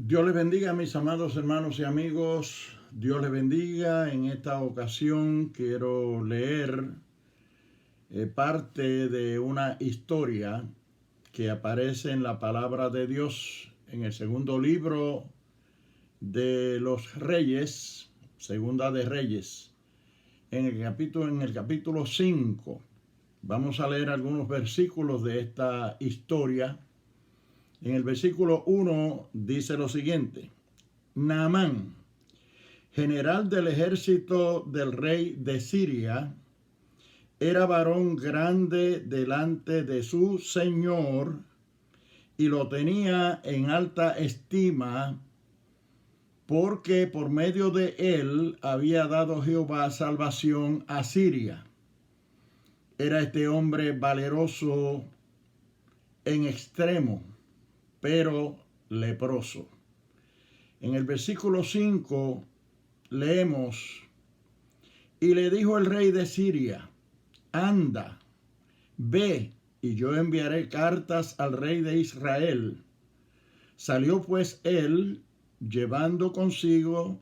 Dios les bendiga, mis amados hermanos y amigos. Dios les bendiga. En esta ocasión quiero leer parte de una historia que aparece en la palabra de Dios en el segundo libro de los Reyes, Segunda de Reyes, en el capítulo 5. Vamos a leer algunos versículos de esta historia. En el versículo 1 dice lo siguiente: Naamán, general del ejército del rey de Siria, era varón grande delante de su señor y lo tenía en alta estima, porque por medio de él había dado Jehová salvación a Siria. Era este hombre valeroso en extremo, pero leproso. En el versículo 5 leemos: y le dijo el rey de Siria: anda, ve, y yo enviaré cartas al rey de Israel. Salió pues él, llevando consigo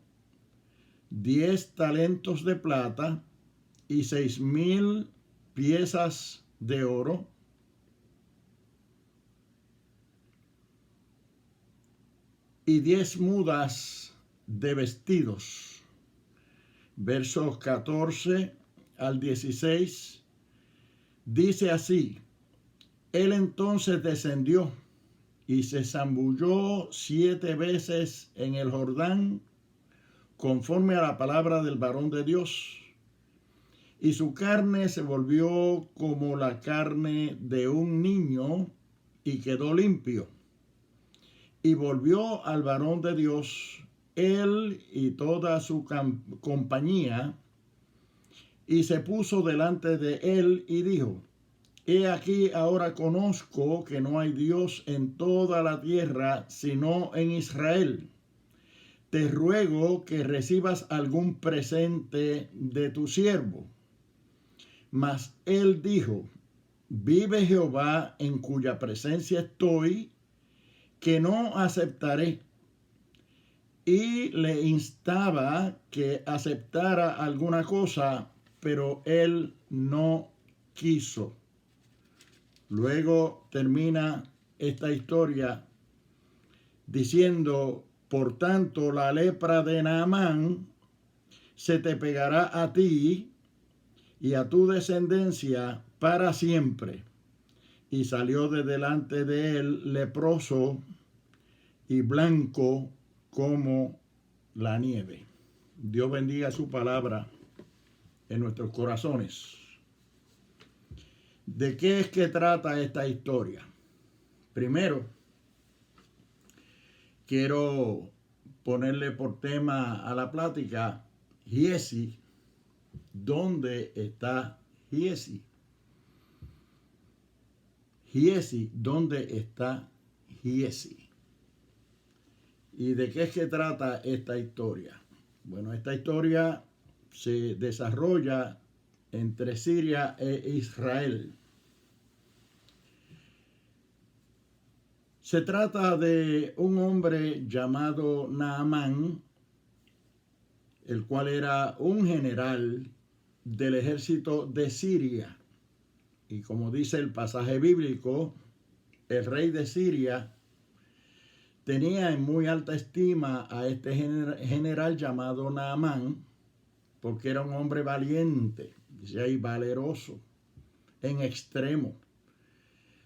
10 talentos de plata y 6,000 piezas de oro, y 10 mudas de vestidos. Versos 14 al 16 dice así: él entonces descendió y se zambulló 7 veces en el Jordán, conforme a la palabra del varón de Dios, y su carne se volvió como la carne de un niño, y quedó limpio. Y volvió al varón de Dios, él y toda su compañía, y se puso delante de él y dijo: he aquí, ahora conozco que no hay Dios en toda la tierra sino en Israel. Te ruego que recibas algún presente de tu siervo. Mas él dijo: vive Jehová, en cuya presencia estoy, que no aceptaré. Y le instaba que aceptara alguna cosa, pero él no quiso. Luego termina esta historia diciendo: por tanto, la lepra de Naamán se te pegará a ti y a tu descendencia para siempre. Y salió de delante de él leproso y blanco como la nieve. Dios bendiga su palabra en nuestros corazones. ¿De qué es que trata esta historia? Primero, quiero ponerle por tema a la plática Giezi. ¿Dónde está Giezi? Giezi, ¿dónde está Giezi? ¿Y de qué es que trata esta historia? Bueno, esta historia se desarrolla entre Siria e Israel. Se trata de un hombre llamado Naamán, el cual era un general del ejército de Siria. Y como dice el pasaje bíblico, el rey de Siria tenía en muy alta estima a este general llamado Naamán, porque era un hombre valiente, dice ahí, valeroso, en extremo.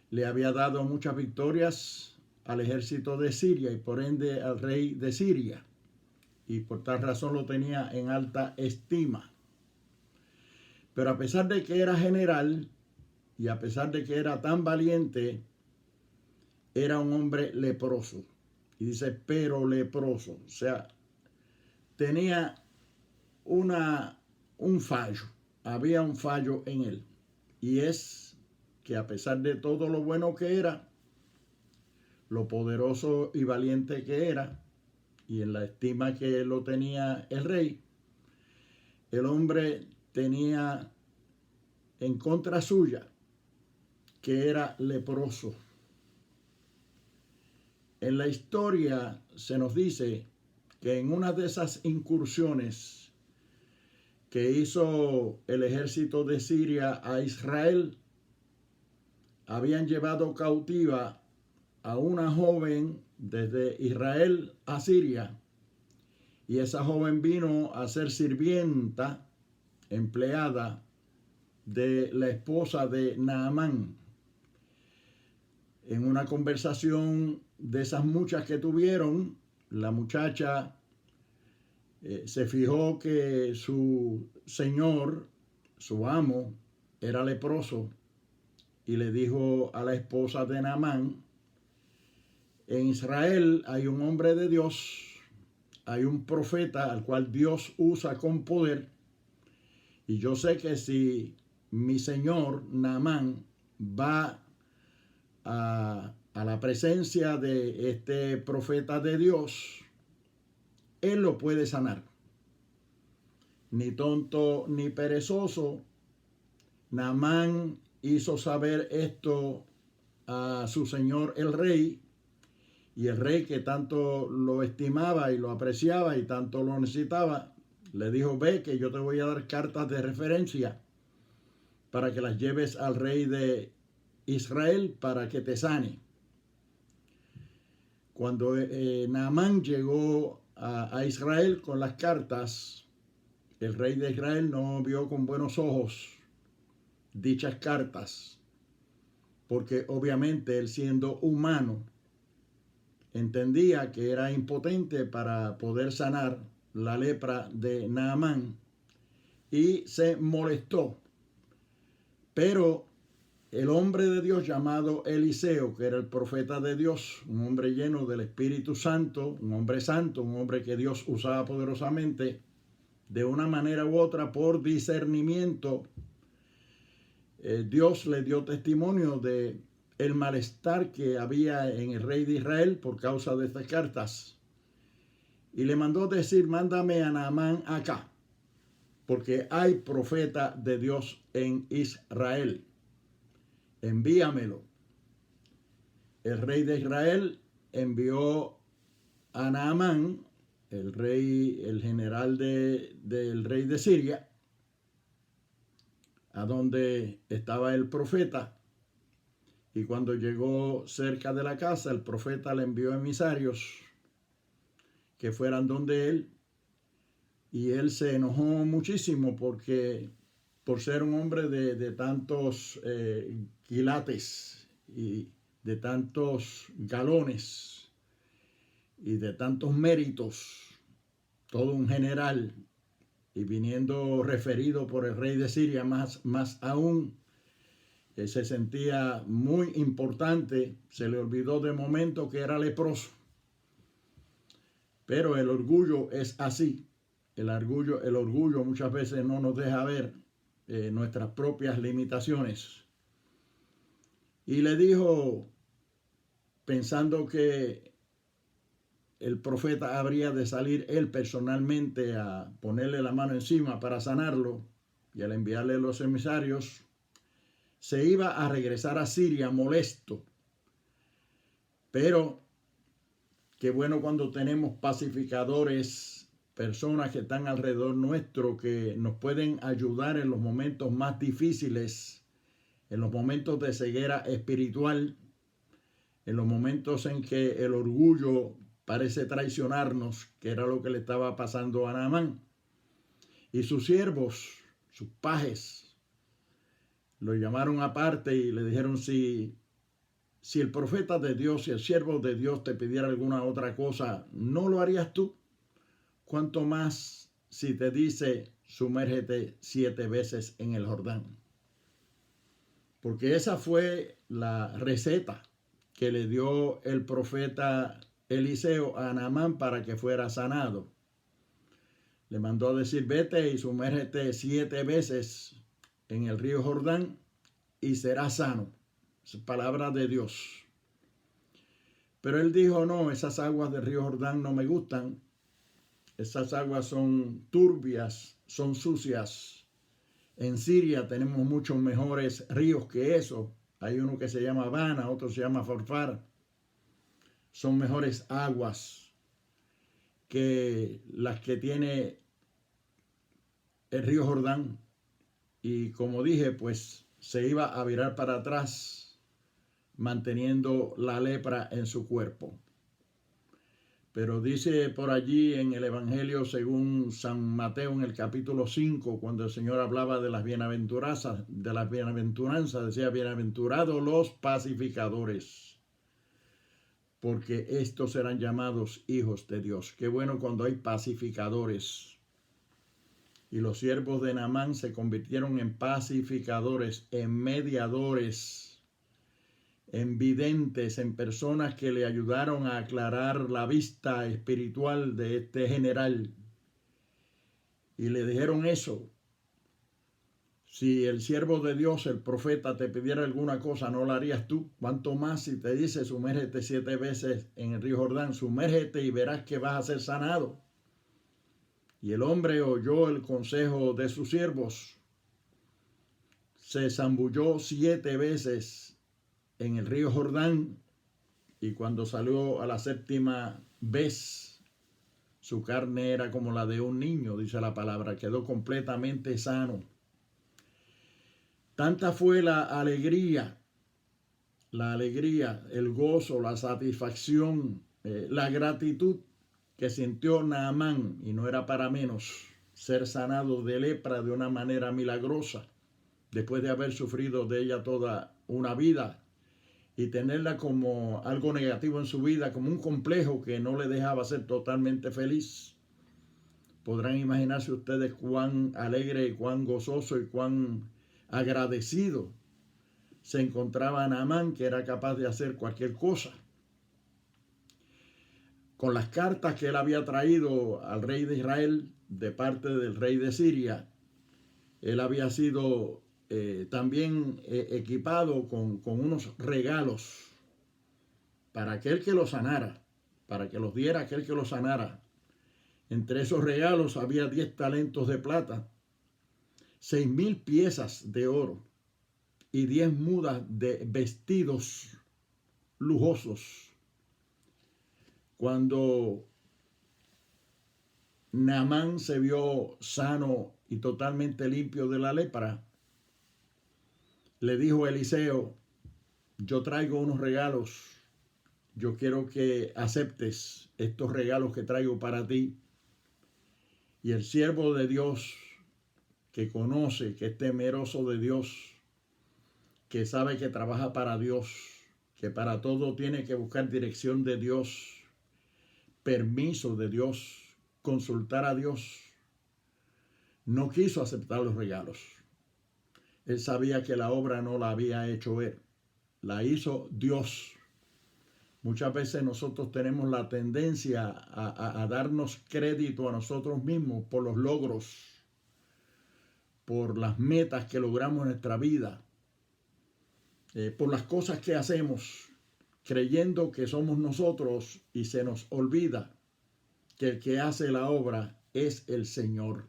Le había dado muchas victorias al ejército de Siria y por ende al rey de Siria. Y por tal razón lo tenía en alta estima. Pero a pesar de que era general y a pesar de que era tan valiente, era un hombre leproso. Y dice, pero leproso. O sea, tenía un fallo. Había un fallo en él. Y es que a pesar de todo lo bueno que era, lo poderoso y valiente que era, y en la estima que lo tenía el rey, el hombre tenía en contra suya que era leproso. en la historia se nos dice que en una de esas incursiones que hizo el ejército de Siria a Israel, habían llevado cautiva a una joven desde Israel a Siria, y esa joven vino a ser sirvienta, empleada de la esposa de Naamán. En una conversación de esas muchas que tuvieron, la muchacha se fijó que su señor, su amo, era leproso, y le dijo a la esposa de Naamán: en Israel hay un hombre de Dios, hay un profeta al cual Dios usa con poder, y yo sé que si mi señor Naamán va a la presencia de este profeta de Dios, él lo puede sanar. Ni tonto ni perezoso, Naamán hizo saber esto a su señor el rey, y el rey, que tanto lo estimaba y lo apreciaba y tanto lo necesitaba, le dijo: ve, que yo te voy a dar cartas de referencia para que las lleves al rey de Israel para que te sane. Cuando Naamán llegó a Israel con las cartas, el rey de Israel no vio con buenos ojos dichas cartas, porque obviamente él, siendo humano, entendía que era impotente para poder sanar la lepra de Naamán, y se molestó. Pero el hombre de Dios llamado Eliseo, que era el profeta de Dios, un hombre lleno del Espíritu Santo, un hombre que Dios usaba poderosamente, de una manera u otra, por discernimiento, Dios le dio testimonio de el malestar que había en el rey de Israel por causa de estas cartas, y le mandó decir: mándame a Naamán acá, porque hay profeta de Dios en Israel, envíamelo. El rey de Israel envió a Naamán, el general del rey de Siria, a donde estaba el profeta. Y cuando llegó cerca de la casa, el profeta le envió emisarios que fueran donde él, y él se enojó muchísimo porque, por ser un hombre de tantos quilates y de tantos galones y de tantos méritos, todo un general, y viniendo referido por el rey de Siria, más aún, se sentía muy importante, se le olvidó de momento que era leproso. Pero el orgullo es así. El orgullo muchas veces no nos deja ver nuestras propias limitaciones. Y le dijo, pensando que el profeta habría de salir él personalmente a ponerle la mano encima para sanarlo, y al enviarle los emisarios, se iba a regresar a Siria molesto. Pero qué bueno cuando tenemos pacificadores, personas que están alrededor nuestro, que nos pueden ayudar en los momentos más difíciles, en los momentos de ceguera espiritual, en los momentos en que el orgullo parece traicionarnos, que era lo que le estaba pasando a Naamán. Y sus siervos, sus pajes, lo llamaron aparte y le dijeron: si el profeta de Dios, si el siervo de Dios te pidiera alguna otra cosa, ¿no lo harías tú? ¿Cuánto más si te dice: sumérgete 7 veces en el Jordán? Porque esa fue la receta que le dio el profeta Eliseo a Naamán para que fuera sanado. Le mandó a decir: vete y sumérgete 7 veces en el río Jordán y serás sano. Es palabra de Dios. Pero él dijo: no, esas aguas del río Jordán no me gustan. Esas aguas son turbias, son sucias. En Siria tenemos muchos mejores ríos que eso. Hay uno que se llama Abana, otro se llama Farfar. son mejores aguas que las que tiene el río Jordán. Y como dije, pues se iba a virar para atrás manteniendo la lepra en su cuerpo. Pero dice por allí en el Evangelio según San Mateo en el capítulo 5, cuando el Señor hablaba de las bienaventuranzas, decía, bienaventurados los pacificadores, porque estos serán llamados hijos de Dios. Qué bueno cuando hay pacificadores. Y los siervos de Naamán se convirtieron en pacificadores, en mediadores, en videntes, en personas que le ayudaron a aclarar la vista espiritual de este general. Y le dijeron eso: si el siervo de Dios, el profeta, te pidiera alguna cosa, ¿no la harías tú? ¿Cuánto más si te dice, sumérgete 7 veces en el río Jordán? Sumérgete y verás que vas a ser sanado. Y el hombre oyó el consejo de sus siervos, se zambulló 7 veces en el río Jordán, y cuando salió a la 7ª vez, su carne era como la de un niño, dice la palabra, quedó completamente sano. Tanta fue la alegría, el gozo, la satisfacción, la gratitud que sintió Naamán, y no era para menos, ser sanado de lepra de una manera milagrosa, después de haber sufrido de ella toda una vida y tenerla como algo negativo en su vida, como un complejo que no le dejaba ser totalmente feliz. Podrán imaginarse ustedes cuán alegre y cuán gozoso y cuán agradecido se encontraba Naamán, que era capaz de hacer cualquier cosa. Con las cartas que él había traído al rey de Israel de parte del rey de Siria, él había sido también equipado con unos regalos para aquel que lo sanara, para que los diera aquel que lo sanara. Entre esos regalos había 10 talentos de plata, 6,000 piezas de oro y 10 mudas de vestidos lujosos. Cuando Naamán se vio sano y totalmente limpio de la lepra, le dijo a Eliseo: yo traigo unos regalos, yo quiero que aceptes estos regalos que traigo para ti. Y el siervo de Dios, que conoce, que es temeroso de Dios, que sabe que trabaja para Dios, que para todo tiene que buscar dirección de Dios, permiso de Dios, consultar a Dios, no quiso aceptar los regalos. Él sabía que la obra no la había hecho él, la hizo Dios. Muchas veces nosotros tenemos la tendencia a darnos crédito a nosotros mismos por los logros, por las metas que logramos en nuestra vida, por las cosas que hacemos, creyendo que somos nosotros, y se nos olvida que el que hace la obra es el Señor.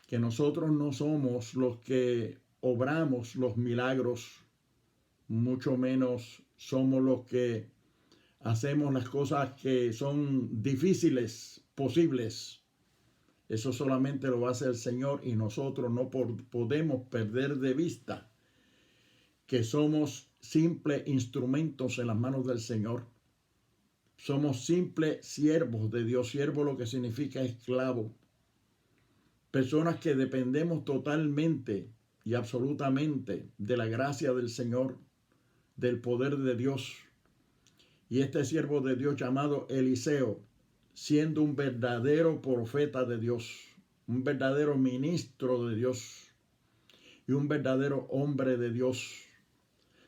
Que nosotros no somos los que obramos los milagros, mucho menos somos los que hacemos las cosas que son difíciles, posibles. Eso solamente lo hace el Señor, y nosotros no podemos perder de vista que somos simples instrumentos en las manos del Señor. Somos simples siervos de Dios. Siervo lo que significa esclavo. Personas que dependemos totalmente y absolutamente de la gracia del Señor, del poder de Dios. Y este siervo de Dios llamado Eliseo, siendo un verdadero profeta de Dios, un verdadero ministro de Dios y un verdadero hombre de Dios,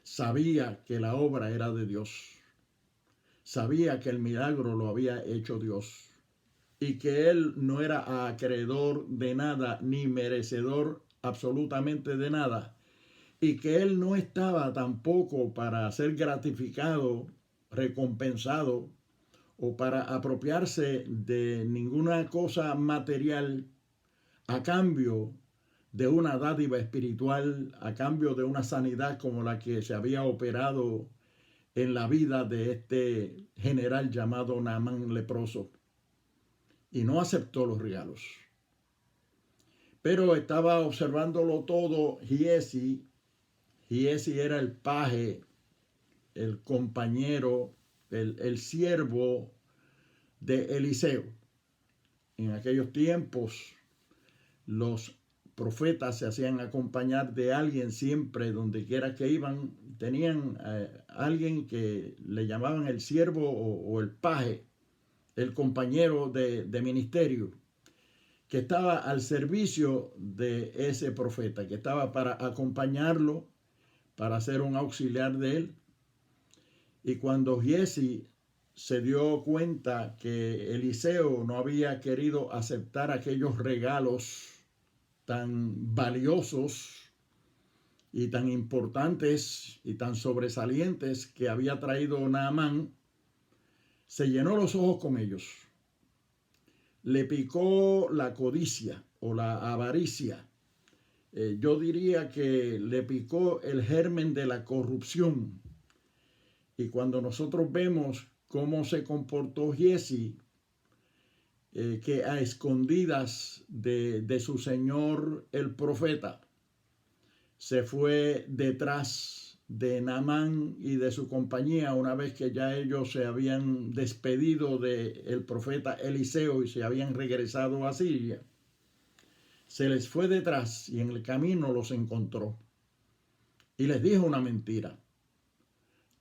sabía que la obra era de Dios. Sabía que el milagro lo había hecho Dios, y que él no era acreedor de nada ni merecedor absolutamente de nada, y que él no estaba tampoco para ser gratificado, recompensado, o para apropiarse de ninguna cosa material a cambio de una dádiva espiritual, a cambio de una sanidad como la que se había operado en la vida de este general llamado Naamán leproso y no aceptó los regalos. Pero estaba observándolo todo Giezi. Giezi era el paje, el compañero, el siervo de Eliseo. En aquellos tiempos los profetas se hacían acompañar de alguien siempre, donde quiera que iban. Tenían alguien que le llamaban el siervo o el paje, el compañero de ministerio, que estaba al servicio de ese profeta, que estaba para acompañarlo, para ser un auxiliar de él. Y cuando Giezi se dio cuenta que Eliseo no había querido aceptar aquellos regalos tan valiosos y tan importantes y tan sobresalientes que había traído Naamán, se llenó los ojos con ellos. Le picó la codicia o la avaricia. Yo diría que le picó el germen de la corrupción. Y cuando nosotros vemos cómo se comportó Giezi, que a escondidas de su señor el profeta, se fue detrás de Naamán y de su compañía una vez que ya ellos se habían despedido del profeta Eliseo y se habían regresado a Siria. Se les fue detrás y en el camino los encontró y les dijo una mentira.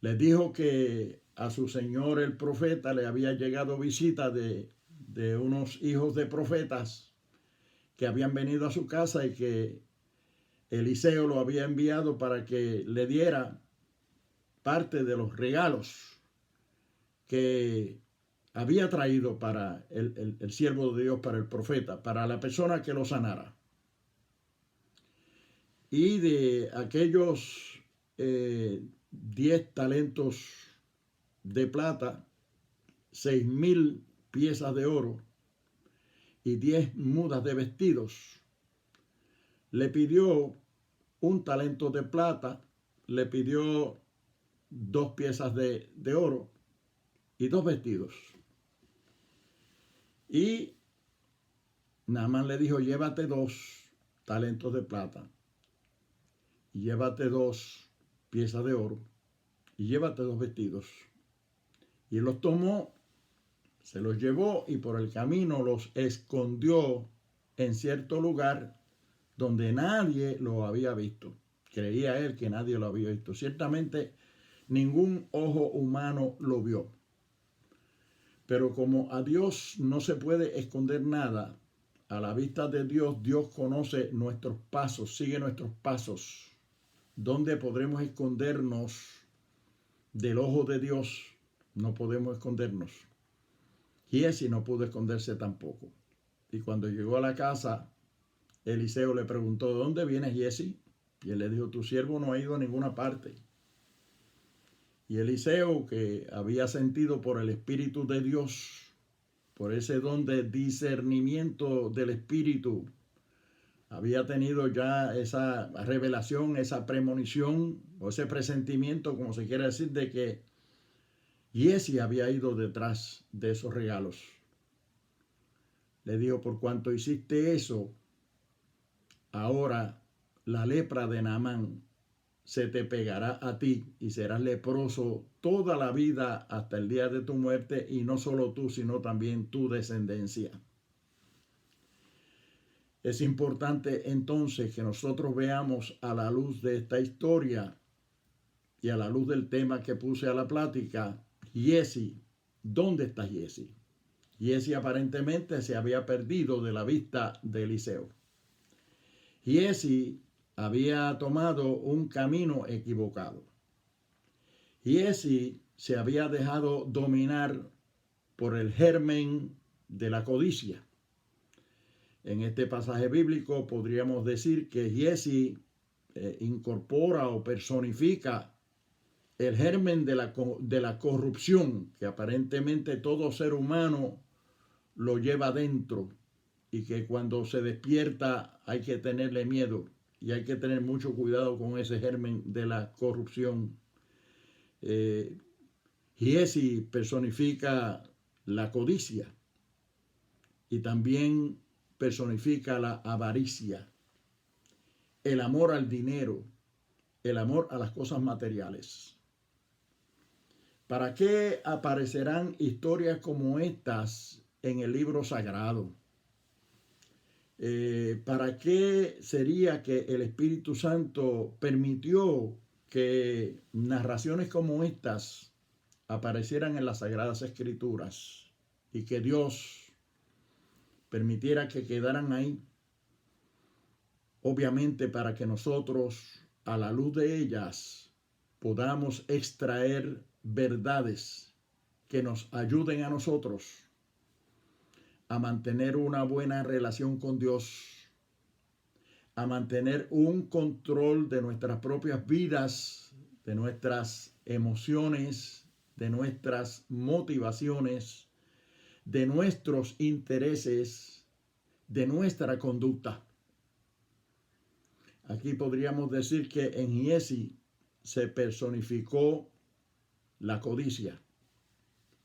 Les dijo que a su señor el profeta le había llegado visita de unos hijos de profetas que habían venido a su casa y que Eliseo lo había enviado para que le diera parte de los regalos que había traído para el siervo de Dios, para el profeta, para la persona que lo sanara. Y de aquellos 10 talentos de plata, 6,000 piezas de oro y 10 mudas de vestidos, le pidió un talento de plata, le pidió 2 piezas de oro y 2 vestidos. Y Naamán le dijo, llévate 2 talentos de plata, y llévate 2 piezas de oro, y llévate 2 vestidos. Y él los tomó, se los llevó y por el camino los escondió en cierto lugar donde nadie lo había visto. Creía él que nadie lo había visto. Ciertamente ningún ojo humano lo vio. Pero como a Dios no se puede esconder nada, a la vista de Dios, Dios conoce nuestros pasos, sigue nuestros pasos. ¿Dónde podremos escondernos del ojo de Dios? No podemos escondernos. Giezi no pudo esconderse tampoco. Y cuando llegó a la casa, Eliseo le preguntó, ¿de dónde viene Giezi? Y él le dijo, tu siervo no ha ido a ninguna parte. Y Eliseo, que había sentido por el Espíritu de Dios, por ese don de discernimiento del Espíritu, había tenido ya esa revelación, esa premonición o ese presentimiento, como se quiere decir, de que Giezi había ido detrás de esos regalos. Le dijo, por cuanto hiciste eso, ahora la lepra de Naamán se te pegará a ti y serás leproso toda la vida hasta el día de tu muerte, y no solo tú, sino también tu descendencia. Es importante entonces que nosotros veamos a la luz de esta historia y a la luz del tema que puse a la plática, Giezi, ¿dónde está Giezi? Giezi aparentemente se había perdido de la vista de Eliseo. Giezi había tomado un camino equivocado. Giezi se había dejado dominar por el germen de la codicia. En este pasaje bíblico podríamos decir que Giezi incorpora o personifica el germen de la corrupción que aparentemente todo ser humano lo lleva dentro, y que cuando se despierta hay que tenerle miedo y hay que tener mucho cuidado con ese germen de la corrupción. Giezi personifica la codicia y también personifica la avaricia, el amor al dinero, el amor a las cosas materiales. ¿Para qué aparecerán historias como estas en el libro sagrado? ¿Para qué sería que el Espíritu Santo permitió que narraciones como estas aparecieran en las Sagradas Escrituras y que Dios permitiera que quedaran ahí? Obviamente para que nosotros, a la luz de ellas, podamos extraer verdades que nos ayuden a nosotros a mantener una buena relación con Dios, a mantener un control de nuestras propias vidas, de nuestras emociones, de nuestras motivaciones, de nuestros intereses, de nuestra conducta. Aquí podríamos decir que en Giezi se personificó la codicia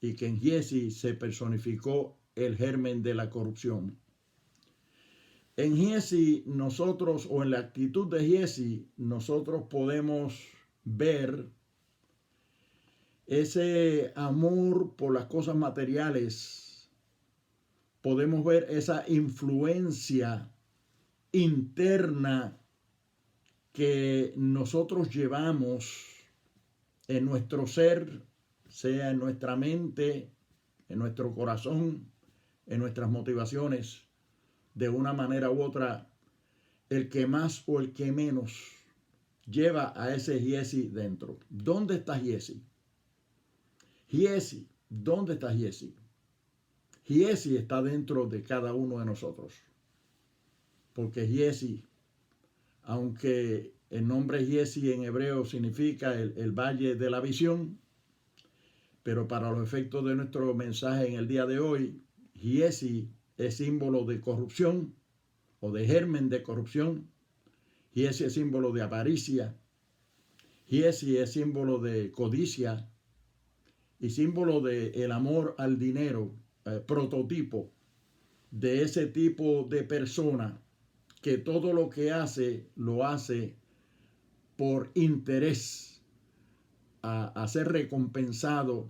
y que en Giezi se personificó el germen de la corrupción. En Giezi nosotros, o en la actitud de Giezi, nosotros podemos ver ese amor por las cosas materiales, podemos ver esa influencia interna que nosotros llevamos en nuestro ser, sea en nuestra mente, en nuestro corazón, en nuestras motivaciones, de una manera u otra, el que más o el que menos lleva a ese Giezi dentro. ¿Dónde está Giezi? Giezi, ¿dónde está Giezi? Giezi está dentro de cada uno de nosotros. Porque Giezi, aunque el nombre Giezi en hebreo significa el valle de la visión, pero para los efectos de nuestro mensaje en el día de hoy, Giezi es símbolo de corrupción o de germen de corrupción. Giezi es símbolo de avaricia. Giezi es símbolo de codicia y símbolo de el amor al dinero, prototipo de ese tipo de persona que todo lo que hace, lo hace por interés a ser recompensado,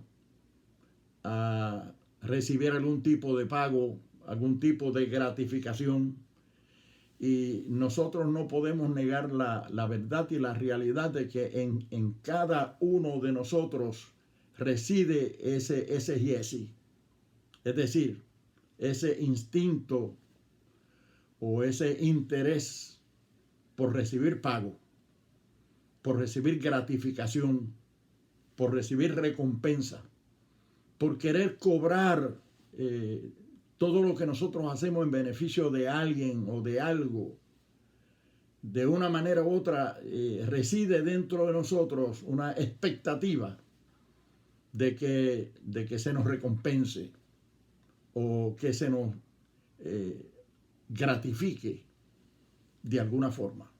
a recibir algún tipo de pago, algún tipo de gratificación. Y nosotros no podemos negar la verdad y la realidad de que en cada uno de nosotros reside ese Giezi. Es decir, ese instinto o ese interés por recibir pago, por recibir gratificación, por recibir recompensa, por querer cobrar todo lo que nosotros hacemos en beneficio de alguien o de algo. De una manera u otra reside dentro de nosotros una expectativa de que se nos recompense o que se nos gratifique de alguna forma.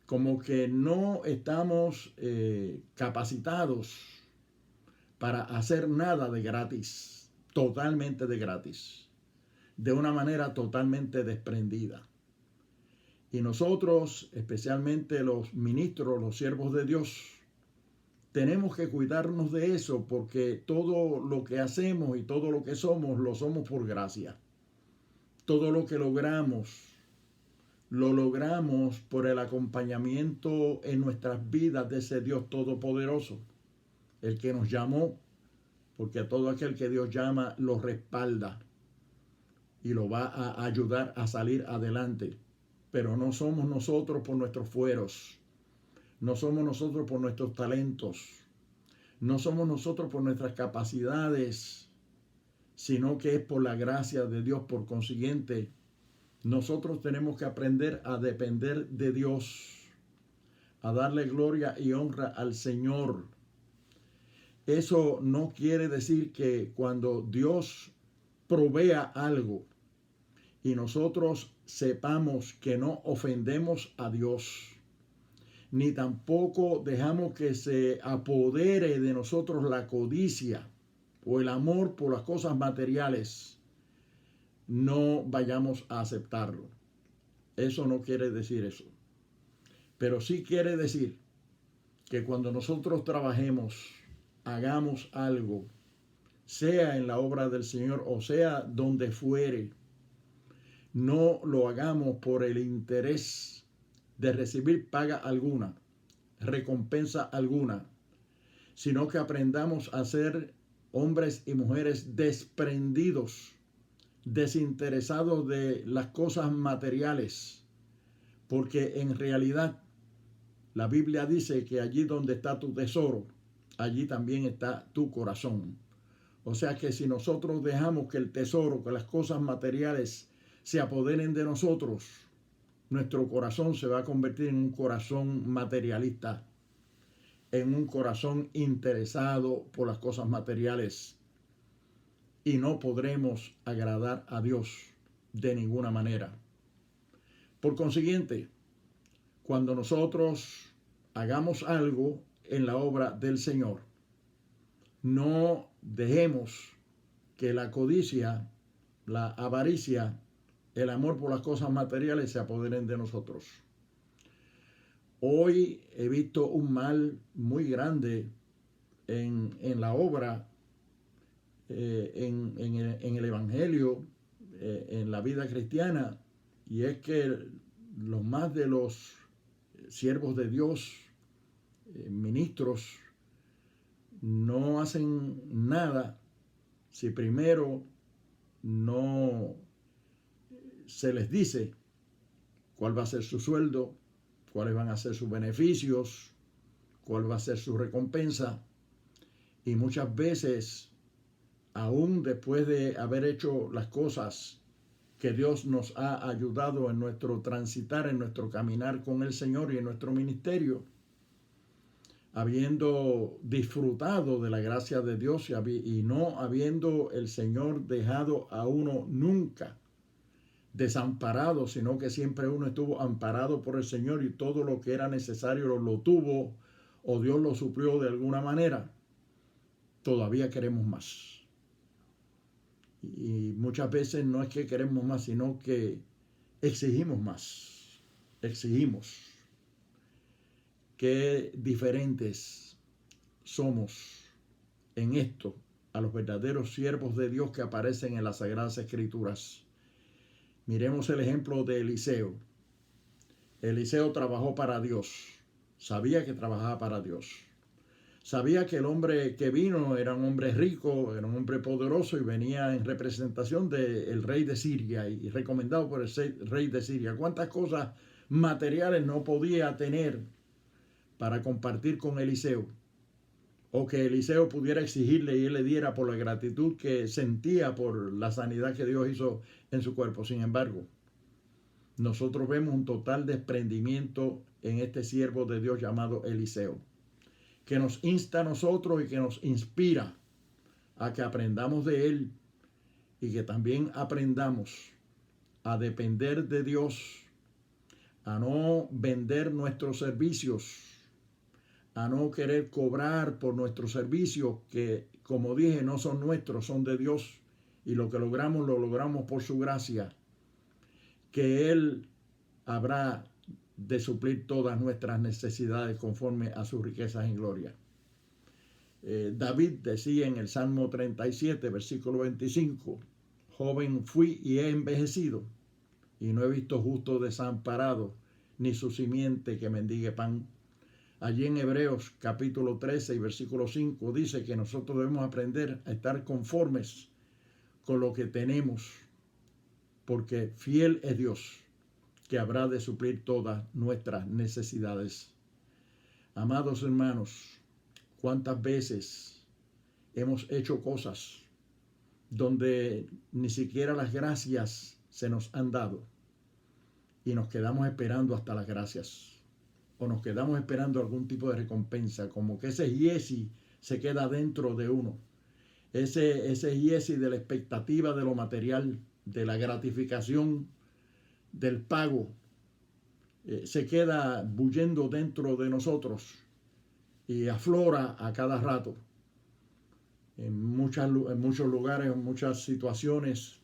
Como que no estamos capacitados para hacer nada de gratis, totalmente de gratis, de una manera totalmente desprendida. Y nosotros, especialmente los ministros, los siervos de Dios, tenemos que cuidarnos de eso, porque todo lo que hacemos y todo lo que somos, lo somos por gracia. Todo lo que logramos, lo logramos por el acompañamiento en nuestras vidas de ese Dios todopoderoso, el que nos llamó, porque a todo aquel que Dios llama lo respalda y lo va a ayudar a salir adelante. Pero no somos nosotros por nuestros fueros, no somos nosotros por nuestros talentos, no somos nosotros por nuestras capacidades, sino que es por la gracia de Dios. Por consiguiente, nosotros tenemos que aprender a depender de Dios, a darle gloria y honra al Señor. Eso no quiere decir que cuando Dios provea algo y nosotros sepamos que no ofendemos a Dios, ni tampoco dejamos que se apodere de nosotros la codicia o el amor por las cosas materiales, no vayamos a aceptarlo. Eso no quiere decir eso. Pero sí quiere decir que cuando nosotros trabajemos, hagamos algo, sea en la obra del Señor o sea donde fuere, no lo hagamos por el interés de recibir paga alguna, recompensa alguna, sino que aprendamos a ser hombres y mujeres desprendidos, desinteresados de las cosas materiales, porque en realidad la Biblia dice que allí donde está tu tesoro, allí también está tu corazón. O sea que si nosotros dejamos que el tesoro, que las cosas materiales se apoderen de nosotros, nuestro corazón se va a convertir en un corazón materialista, en un corazón interesado por las cosas materiales, y no podremos agradar a Dios de ninguna manera. Por consiguiente, cuando nosotros hagamos algo en la obra del Señor, no dejemos que la codicia, la avaricia, el amor por las cosas materiales se apoderen de nosotros. Hoy he visto un mal muy grande en la obra, en el Evangelio, en la vida cristiana, y es que los más de los siervos de Dios, ministros, no hacen nada si primero no se les dice cuál va a ser su sueldo, cuáles van a ser sus beneficios, cuál va a ser su recompensa. Y muchas veces, aún después de haber hecho las cosas que Dios nos ha ayudado en nuestro transitar, en nuestro caminar con el Señor y en nuestro ministerio, habiendo disfrutado de la gracia de Dios y no habiendo el Señor dejado a uno nunca desamparado, sino que siempre uno estuvo amparado por el Señor y todo lo que era necesario lo tuvo o Dios lo suplió de alguna manera, todavía queremos más. Y muchas veces no es que queremos más, sino que exigimos más. Exigimos. Qué diferentes somos en esto a los verdaderos siervos de Dios que aparecen en las Sagradas Escrituras. Miremos el ejemplo de Eliseo. Eliseo trabajó para Dios. Sabía que trabajaba para Dios. Sabía que el hombre que vino era un hombre rico, era un hombre poderoso y venía en representación del rey de Siria y recomendado por el rey de Siria. ¿Cuántas cosas materiales no podía tener para compartir con Eliseo? O que Eliseo pudiera exigirle y él le diera por la gratitud que sentía por la sanidad que Dios hizo en su cuerpo. Sin embargo, nosotros vemos un total desprendimiento en este siervo de Dios llamado Eliseo, que nos insta a nosotros y que nos inspira a que aprendamos de él y que también aprendamos a depender de Dios, a no vender nuestros servicios, a no querer cobrar por nuestros servicios que, como dije, no son nuestros, son de Dios, y lo que logramos, lo logramos por su gracia, que Él habrá de suplir todas nuestras necesidades conforme a sus riquezas en gloria. David decía en el Salmo 37, versículo 25, joven fui y he envejecido, y no he visto justo desamparado, ni su simiente que mendigue pan. Allí en Hebreos capítulo 13 y versículo 5 dice que nosotros debemos aprender a estar conformes con lo que tenemos, porque fiel es Dios, que habrá de suplir todas nuestras necesidades. Amados hermanos, ¿cuántas veces hemos hecho cosas donde ni siquiera las gracias se nos han dado y nos quedamos esperando hasta las gracias? O nos quedamos esperando algún tipo de recompensa, como que ese yesi se queda dentro de uno. Ese yesi de la expectativa de lo material, de la gratificación, del pago. se queda bullendo dentro de nosotros y aflora a cada rato. En muchos lugares, en muchas situaciones,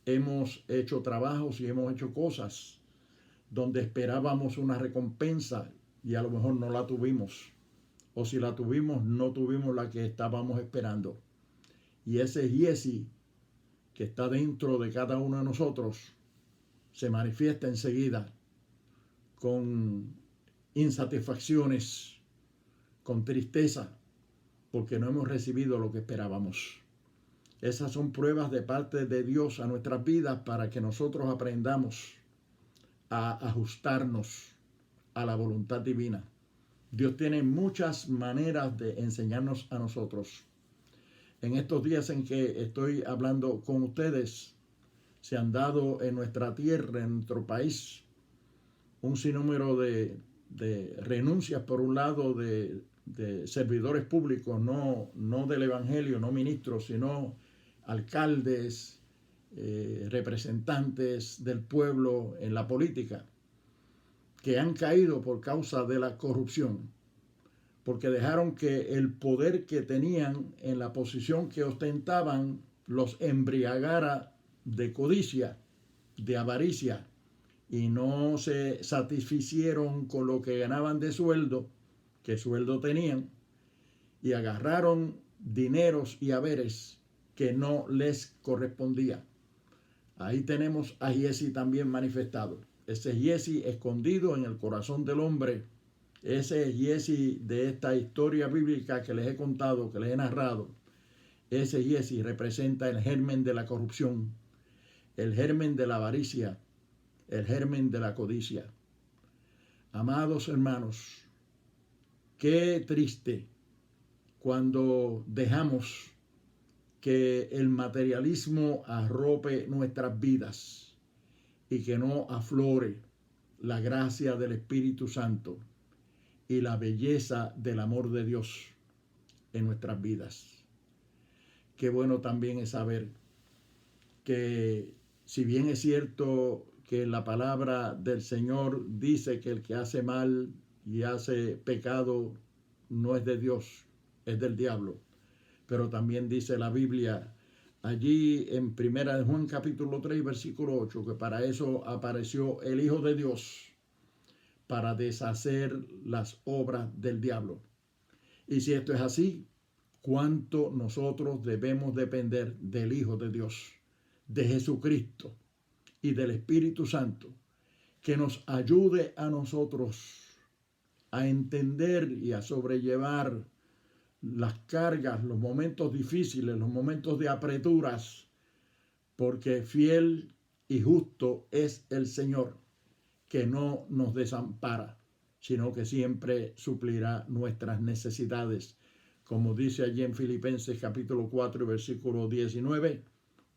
hemos hecho trabajos y hemos hecho cosas donde esperábamos una recompensa y a lo mejor no la tuvimos. O si la tuvimos, no tuvimos la que estábamos esperando. Y ese Giesi que está dentro de cada uno de nosotros se manifiesta enseguida con insatisfacciones, con tristeza, porque no hemos recibido lo que esperábamos. Esas son pruebas de parte de Dios a nuestras vidas para que nosotros aprendamos a ajustarnos a la voluntad divina. Dios tiene muchas maneras de enseñarnos a nosotros. En estos días en que estoy hablando con ustedes, se han dado en nuestra tierra, en nuestro país, un sinnúmero de renuncias, por un lado, de servidores públicos, no del evangelio, no ministros, sino alcaldes, representantes del pueblo en la política, que han caído por causa de la corrupción, porque dejaron que el poder que tenían en la posición que ostentaban los embriagara de codicia, de avaricia, y no se satisficieron con lo que ganaban de sueldo, que sueldo tenían, y agarraron dineros y haberes que no les correspondía. Ahí tenemos a Giesi también manifestado. Ese Giesi escondido en el corazón del hombre, ese Giesi de esta historia bíblica que les he contado, que les he narrado, ese Giesi representa el germen de la corrupción, el germen de la avaricia, el germen de la codicia. Amados hermanos, qué triste cuando dejamos que el materialismo arrope nuestras vidas y que no aflore la gracia del Espíritu Santo y la belleza del amor de Dios en nuestras vidas. Qué bueno también es saber que, si bien es cierto que la palabra del Señor dice que el que hace mal y hace pecado no es de Dios, es del diablo, pero también dice la Biblia allí en 1 Juan capítulo 3 versículo 8 que para eso apareció el Hijo de Dios, para deshacer las obras del diablo. Y si esto es así, ¿cuánto nosotros debemos depender del Hijo de Dios, de Jesucristo y del Espíritu Santo, que nos ayude a nosotros a entender y a sobrellevar las cargas, los momentos difíciles, los momentos de apreturas, porque fiel y justo es el Señor, que no nos desampara, sino que siempre suplirá nuestras necesidades, como dice allí en Filipenses capítulo 4 versículo 19,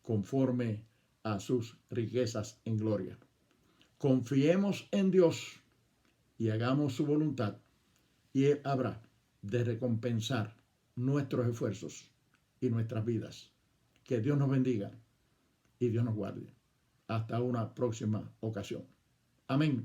conforme a sus riquezas en gloria. Confiemos en Dios y hagamos su voluntad, y Él habrá de recompensar nuestros esfuerzos y nuestras vidas. Que Dios nos bendiga y Dios nos guarde. Hasta una próxima ocasión. Amén.